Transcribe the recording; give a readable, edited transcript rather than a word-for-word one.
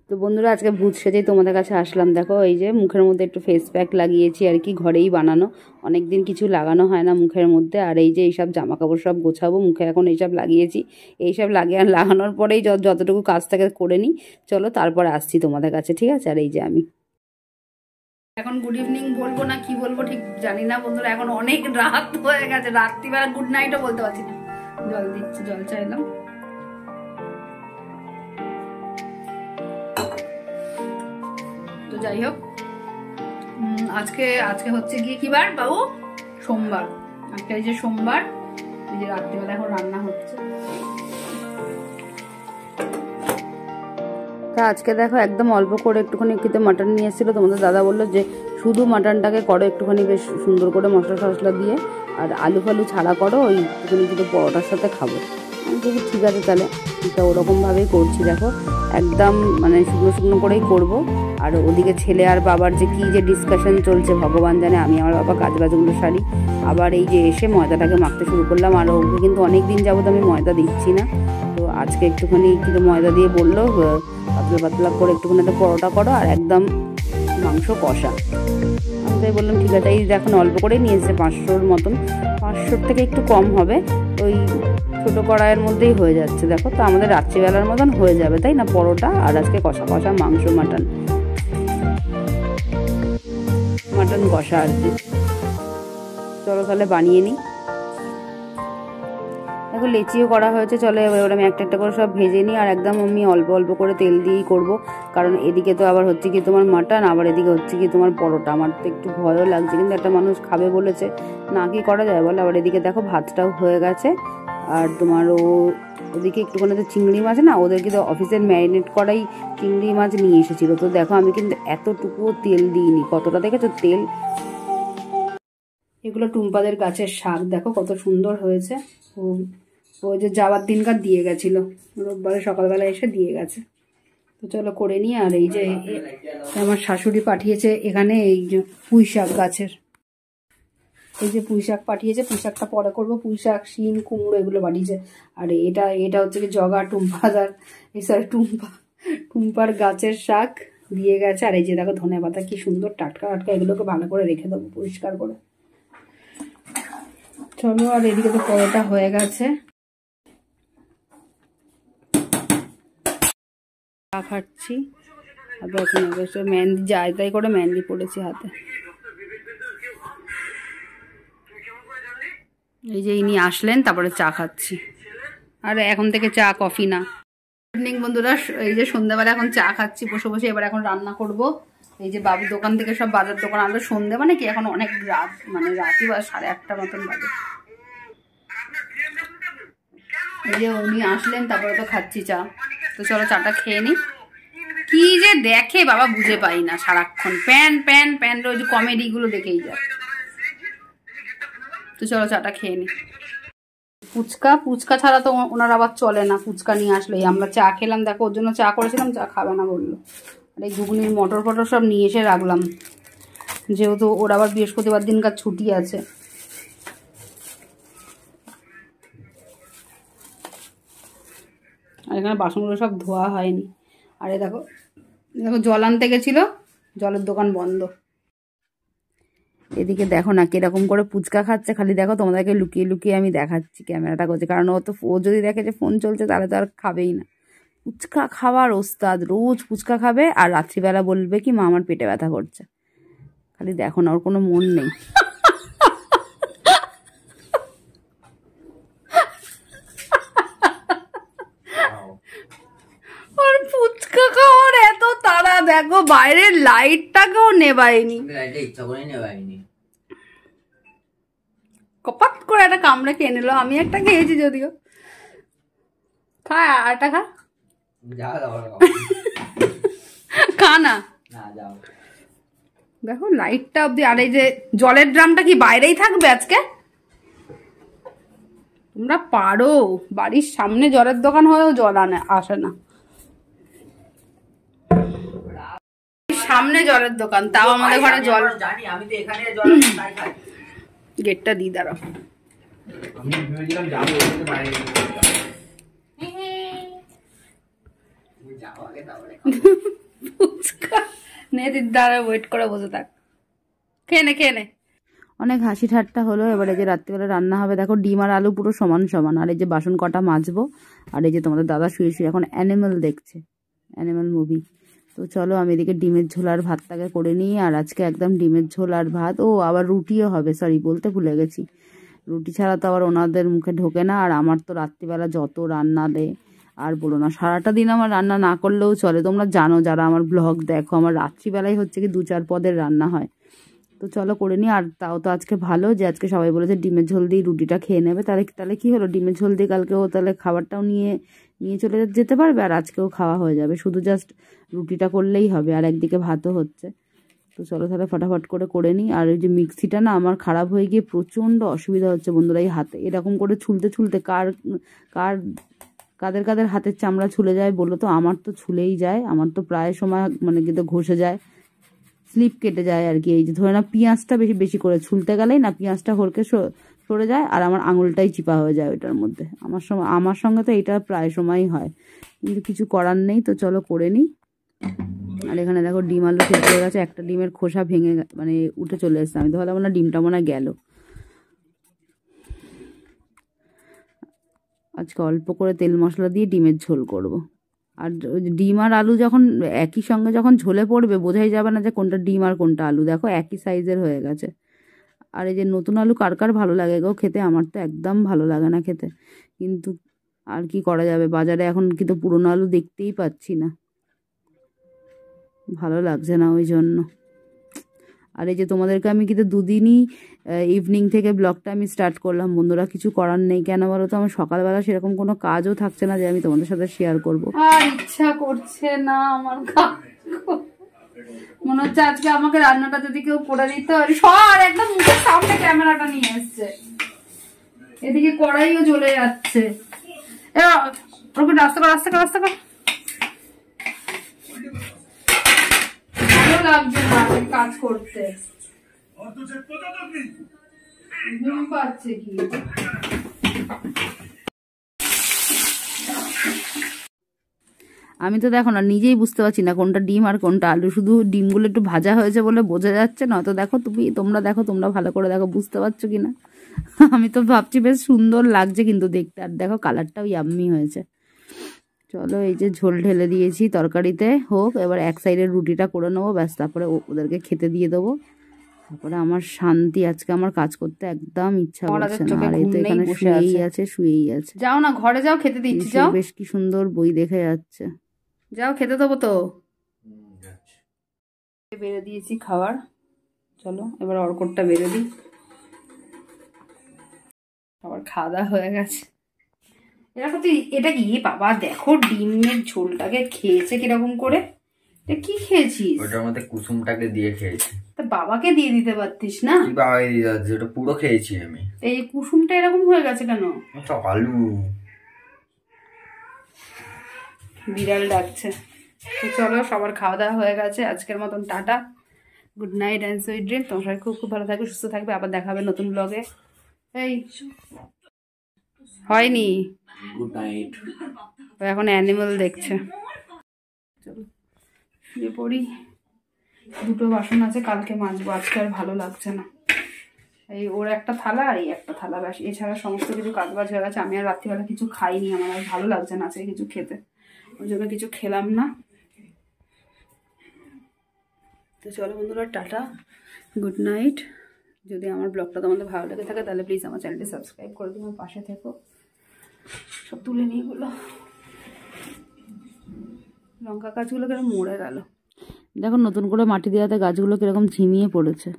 তো বন্ধুরা আজকে ভূত সেজেই তোমাদের কাছে আসলাম। দেখো এই যে মুখের মধ্যে একটু ফেস প্যাক লাগিয়েছি আর কি, ঘরেই বানানো, অনেক দিন কিছু লাগানো হয় না মুখের মধ্যে। আর এই যে এইসব জামা কাপড় সব গোছাবো, মুখে এখন এইসব লাগিয়েছি। এইসব লাগানোর পরেই যতটুকু কাজ থাকে করে নিই। চলো তারপরে আসছি তোমাদের কাছে, ঠিক আছে? আর এই যে আমি এখন গুড ইভিনিং বলবো না কি বলবো ঠিক জানি না বন্ধুরা, এখন অনেক রাত হয়ে গেছে, রাত্রিবেলা গুড নাইটও বলতে পারছি না। জল দিচ্ছি, জল চাইলাম। তো যাই হোক, আজকে হচ্ছে গিয়ে কি বার বাবু? সোমবার। আজকে এই যে সোমবার, এই যে রাত্রিবেলা এখন রান্না হচ্ছে। তা আজকে দেখো একদম অল্প করে একটুখানি কিন্তু মাটন নিয়ে এসেছিলো। তোমাদের দাদা বললো যে শুধু মাটনটাকে করো একটুখানি বেশ সুন্দর করে মশলা টশলা দিয়ে, আর আলু ফালু ছাড়া করো, ওই একটুখানি কিন্তু পরোটার সাথে খাবো। আমি দেখি ঠিক আছে তাহলে, তো ওরকমভাবেই করছি। দেখো একদম মানে শুকনো শুকনো করেই করবো। আর ওদিকে ছেলে আর বাবার যে কী যে ডিসকাশন চলছে ভগবান জানে। আমি আমার বাবা কাজ বাজগুলো সারি, আবার এই যে এসে ময়দাটাকে মাখতে শুরু করলাম। আর ওকে কিন্তু অনেক দিন যাবত আমি ময়দা দিচ্ছি না, তো আজকে একটুখানি কিন্তু ময়দা দিয়ে বললো পাতলা পাতলা করে একটুখানি একটা পরোটা করো আর একদম মাংস কষা। আমি তাই বললাম ঠিক আছে। এই এখন অল্প করেই নিয়ে এসেছে 500-র মতন, 500-র থেকে একটু কম হবে, ওই ছোটো কড়াইয়ের মধ্যেই হয়ে যাচ্ছে। দেখো তো আমাদের রাত্রিবেলার মতন হয়ে যাবে, তাই না? পরোটা আর আজকে কষা কষা মাংস, মাটন কষা আর কি। চলো তাহলে বানিয়ে নিই। দেখো লেচিও করা হয়েছে, চলো এবার আমি একটা একটা করে সব ভেজে নিই। আর একদম আমি অল্প অল্প করে তেল দিয়েই করব, কারণ এদিকে তো আবার হচ্ছে কি তোমার মাটন, আবার এদিকে হচ্ছে কি তোমার পরোটা। আমার তো একটু ভয়ও লাগছে, কিন্তু একটা মানুষ খাবে বলেছে, না কি করা যায় বলো। আবার এদিকে দেখো ভাতটাও হয়ে গেছে। আর তোমার ওদিকে একটুখানি তো চিংড়ি মাছ না, ওদের কিন্তু অফিসের ম্যারিনেট করাই চিংড়ি মাছ নিয়ে এসেছিলো। তো দেখো আমি কিন্তু এতটুকুও তেল দিইনি, কতটা দেখেছো তেল। এগুলো টুম্পাদের গাছের শাক, দেখো কত সুন্দর হয়েছে। ওই যে যাওয়ার দিনকার দিয়ে গেছিলো, রোববারে সকালবেলা এসে দিয়ে গেছে। তো চলো করে নিই। আর এই যে আমার শাশুড়ি পাঠিয়েছে এখানে এই যে পুঁই শাক গাছের, এই যে পুঁই শাক পাঠিয়েছে। পুঁই শাকটা পরে করবো, পুঁই শাক, শিম, কুমড়ো এগুলো পাঠিয়েছে। আর এটা হচ্ছে কি জগা টুম্পাদার, টুম্পার গাছের শাক দিয়ে গেছে। আর এই যে দেখো ধনে পাতা কি সুন্দর টাটকা টাটকা, এগুলোকে ভালো করে রেখে দেবো পরিষ্কার করে। চলো, আর এদিকে তো পরোটা হয়ে গেছে, চা খাচ্ছি। মেহেন্দি যায় তাই করে মেহেন্দি পড়েছি হাতে। এই যে ইনি আসলেন, তারপরে চা খাচ্ছি। আর এখন থেকে চা কফি না। গুড ইভিনিং বন্ধুরা, এই যে সন্ধ্যাবেলা এখন চা খাচ্ছি বসে বসে। এবার এখন রান্না করব। এই যে বাবু দোকান থেকে সব বাজার দোকান আনলো। সন্ধ্যে মানে কি এখন অনেক রাত, মানে রাতই বা 8:30 মতন বাজে। এই যে উনি আসলেন, তারপরে তো খাচ্ছি চা। তো চলো চাটা খেয়ে নি। কি যে দেখে বাবা বুঝে পাই না, সারাক্ষণ প্যান প্যান প্যান, ওই যে কমেডিগুলো দেখেই যায়। তো চলো চাটা খেয়ে নি। ফুচকা ছাড়া তো ওনার আবার চলে না, ফুচকা নিয়ে আসলেই। আমরা চা খেলাম, দেখো ওর জন্য চা করেছিলাম, চা খাবে না বললো। আর এই ঘুগনির মটর ফটর সব নিয়ে এসে রাখলাম, যেহেতু ওর আবার বৃহস্পতিবার দিনকার ছুটি আছে। আর এখানে বাসনগুলো সব ধোয়া হয়নি। আরে দেখো জল আনতে গেছিলো, জলের দোকান বন্ধ। এদিকে দেখো না কিরকম করে ফুচকা খাচ্ছে, খালি দেখো তোমাদেরকে লুকিয়ে লুকিয়ে আমি দেখাচ্ছি, ক্যামেরাটা করছে। কারণ ও যদি দেখে যে ফোন চলছে তাহলে তো আর খাবেই না। ফুচকা খাওয়ার ওস্তাদ, রোজ ফুচকা খাবে। আর রাত্রিবেলা বলবে কি মা আমার পেটে ব্যথা করছে। খালি দেখো না, ওর কোনো মন নেই। ওর ফুচকা খাওয়ার এত তাড়া, দেখো বাইরের লাইটটাকেও নেবায়নি, কপাত করে একটা কামড়ে খেয়ে নিল। আমি একটা খেয়েছি যদিও। খা আরটা খা, খা না। দেখো লাইটটা অব্দি। আর এই যে জলের ড্রামটা কি বাইরেই থাকবে আজকে? তোমরা পারো, বাড়ির সামনে জলের দোকান হয়েও জল আসে না। সামনে জলের দোকান, তাও আমাদের ঘরে জল। গেটটা দি দাঁড়াও। ফুচকা নে দিদি, দাঁড়া ওয়েট করে বসে থাক, খেয়ে নে খেয়ে নে। অনেক হাসি ঠাট্টা হলো। এবারে যে রাত্রিবেলা রান্না হবে দেখো, ডিম আর আলু পুরো সমান সমান। আর এই যে বাসন কটা মাজবো। আর এই যে তোমাদের দাদা শুয়ে শুয়ে এখন অ্যানিমেল দেখছে, অ্যানিমেল মুভি। তো চলো আমি এদিকে ডিমের ঝোল আর ভাতটাকে করে নিই। আর আজকে একদম ডিমের ঝোল আর ভাত, ও আবার রুটিও হবে, সরি বলতে ভুলে গেছি। রুটি ছাড়া তো আবার ওনাদের মুখে ঢোকে না। আর আমার তো রাত্রিবেলা যত রান্না দেয় আর বলো না, সারাটা দিন আমার রান্না না করলেও চলে। তোমরা জানো যারা আমার ব্লগ দেখো, আমার রাত্রিবেলায় হচ্ছে কি 2-4 পদের রান্না হয়। তো চলো করে নিই। আর তাও তো আজকে ভালো যে আজকে সবাই বলেছে ডিমের ঝোল দিয়ে রুটিটা খেয়ে নেবে। তাহলে কি হলো, ডিমের ঝোল দিয়ে কালকেও তাহলে খাবারটাও নিয়ে চলে যেতে পারবে, আর আজকেও খাওয়া হয়ে যাবে। শুধু জাস্ট রুটিটা করলেই হবে, আর একদিকে ভাতও হচ্ছে। তো চলো তাহলে ফটাফট করে নিই। আর ওই যে মিক্সিটা না আমার খারাপ হয়ে গিয়ে প্রচণ্ড অসুবিধা হচ্ছে বন্ধুরা। এই হাতে এরকম করে ছুলতে কাদের হাতের চামড়া ছুলে যায় বলো তো? আমার তো ছুলেই যায়, আমার তো প্রায় সময় মানে কিন্তু ঘষে যায়, স্লিপ কেটে যায় আর কি। এই যে ধরে না পেঁয়াজটা বেশি করে ছুলতে গেলেই না পেঁয়াজটা হরকে সরে যায়, আর আমার আঙুলটাই চিপা হয়ে যায় ওইটার মধ্যে। আমার সঙ্গে তো এটা প্রায় সময়ই হয়, কিন্তু কিছু করার নেই। তো চলো করে নিই। আর এখানে দেখো ডিম আলু সেদ্ধ হয়ে গেছে, একটা ডিমের খোসা ভেঙে মানে উঠে চলে এসছে। আমি তো ভাবলাম না ডিমটা মনে গেল। আজকে অল্প করে তেল মশলা দিয়ে ডিমের ঝোল করব। আর ডিম আর আলু যখন একই সঙ্গে যখন ঝোলে পড়বে বোঝাই যাবে না যে কোনটা ডিম আর কোনটা আলু। দেখো একই সাইজের হয়ে গেছে। আর এই যে নতুন আলু কার ভালো লাগে গো খেতে, আমার তো একদম ভালো লাগে না খেতে। কিন্তু আর কি করা যাবে, বাজারে এখন কিন্তু পুরনো আলু দেখতেই পাচ্ছি না, ভালো লাগছে না ওই জন্য। আর এই যে তোমাদেরকে আমি কিন্তু দুদিনই ইভিনিং থেকে ব্লগটা আমি স্টার্ট করলাম বন্ধুরা। কিছু করার নেই, কেন বলো তো, আমার সকালবেলা সেরকম কোনো কাজও থাকছে না যে আমি তোমাদের সাথে শেয়ার করব। আর ইচ্ছা করছে না আমার, মনে হচ্ছে আজকে আমাকে রান্নাটা যদি কেউ করে দিত। সর একদম মুখের সামনে ক্যামেরাটা নিয়ে এসছে, এদিকে কড়াইও জ্বলে যাচ্ছে। রাস্তা কর ভালো লাগছে না কাজ করতে, ঘুম পাচ্ছে কি। আমি তো দেখো না নিজেই বুঝতে পারছি না কোনটা ডিম আর কোনটা আলু, শুধু ডিমগুলো একটু ভাজা হয়েছে বলে বোঝা যাচ্ছে না। তো দেখো তোমরা ভালো করে দেখো, বুঝতে পারছো কিনা। আমি তো ভাবছি বেশ সুন্দর লাগছে কিন্তু দেখতে, আর দেখো কালারটাও ইয়াম্মি হয়েছে। চলো এই যে ঝোল ঢেলে দিয়েছি তরকারিতে, হোক এবার এক সাইডের রুটিটা করে নেবো, ব্যাস তারপরে ওদেরকে খেতে দিয়ে দেবো। তারপরে আমার শান্তি, আজকে আমার কাজ করতে একদম ইচ্ছা করছে না। আর এই তো এখানে শুয়েই আছে। যাও না ঘরে যাও, খেতে দিচ্ছি, যাও। বেশ কি সুন্দর বই দেখে যাচ্ছে, যাও খেতে দেবো তো। বেড়ে দিয়েছি খাবার, চলো এবার অর্কটটা বেড়ে দিই। আবার খাওয়া দাওয়া হয়ে গেছে। এরকম তুই এটা কি বাবা, দেখো ডিমের ঝোলটাকে খেয়েছে কিরকম করে। এটা কি খেয়েছিস? ওটার মধ্যে কুসুমটাকে দিয়ে খেয়েছি। তা বাবাকে দিয়ে দিতে পারতিস না? কি বাবাকে দিয়ে যাচ্ছে, ওটা পুরো খেয়েছি আমি। এই কুসুমটা এরকম হয়ে গেছে কেন? তো আলু। বিড়াল ডাকছে। তো চলো সবার খাওয়া দাওয়া হয়ে গেছে, আজকের মতন tata, good night and sweet dream. তোমার সবাই খুব ভালো থাকবে, সুস্থ থাকবে, আবার দেখা হবে নতুন ব্লগে। এই হয়নি, গুড নাইট। এখন অ্যানিমেল দেখছে। চলো শুয়ে পড়ি, দুটো বাসন আছে কালকে মাজবো, আজকে আর ভালো লাগছে না। এই ওর একটা থালা আর এই একটা থালা, ব্যাস। এছাড়া সমস্ত কিছু কাজবাজ হয়ে গেছে। আমি আর রাত্রিবেলা কিছু খাইনি, আমার আর ভালো লাগছে না আজকে কিছু খেতে, ওই জন্য কিছু খেলাম না। তো চলো বন্ধুরা টাটা, গুড নাইট। যদি আমার ব্লগটা তোমাদের ভালো লেগে থাকে তাহলে প্লিজ আমার চ্যানেলটি সাবস্ক্রাইব করে দিও, আমার পাশে থেকো। সব তুলে নিয়ে এগুলো, লঙ্কা গাছগুলো কেন মরে গেল। দেখো নতুন করে মাটি দেওয়াতে গাছগুলো কিরকম ঝিমিয়ে পড়েছে।